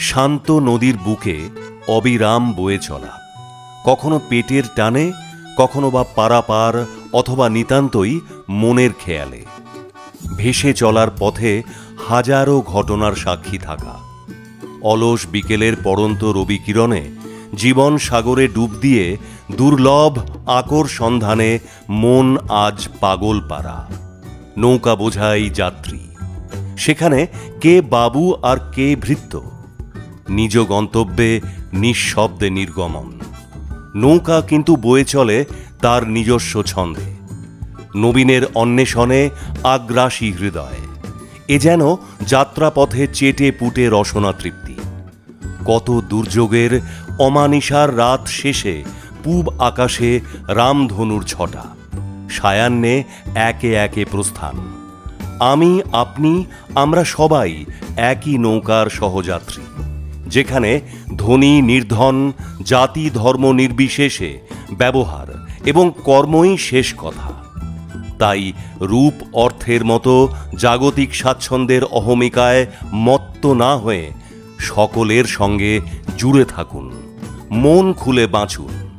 শান্ত নদীর বুকে অবিরাম বয়ে চলা, কখনো পেটের টানে, কখনো বা পারাপার অথবা নিতান্তই মনের খেয়ালে। ভেসে চলার পথে হাজারো ঘটনার সাক্ষী থাকা। অলস বিকেলের পড়ন্ত রবিকিরণে জীবন সাগরে ডুব দিয়ে দুর্লভ আকর সন্ধানে মন আজ পাগল পারা। নৌকা বোঝাই যাত্রী, সেখানে কে বাবু আর কে ভৃত্য। নিজ গন্তব্যে নিঃশব্দে নির্গমন। নৌকা কিন্তু বয়ে চলে তার নিজস্ব ছন্দে। নবীনের অন্বেষণে আগ্রাসী হৃদয়। এ যেন যাত্রাপথে চেটে পুটে রসনা তৃপ্তি। কত দুর্যোগের অমানিসার রাত শেষে পূব আকাশে রামধনুর ছটা। সায়ান্নে একে একে প্রস্থান। আমি, আপনি, আমরা সবাই একই নৌকার সহযাত্রী, যেখানে ধনী নির্ধন, জাতি ধর্ম নির্বিশেষে ব্যবহার এবং কর্মই শেষ কথা। তাই রূপ অর্থের মতো জাগতিক স্বাচ্ছন্দ্যের অহমিকায় মত্ত না হয়ে সকলের সঙ্গে জুড়ে থাকুন, মন খুলে বাঁচুন।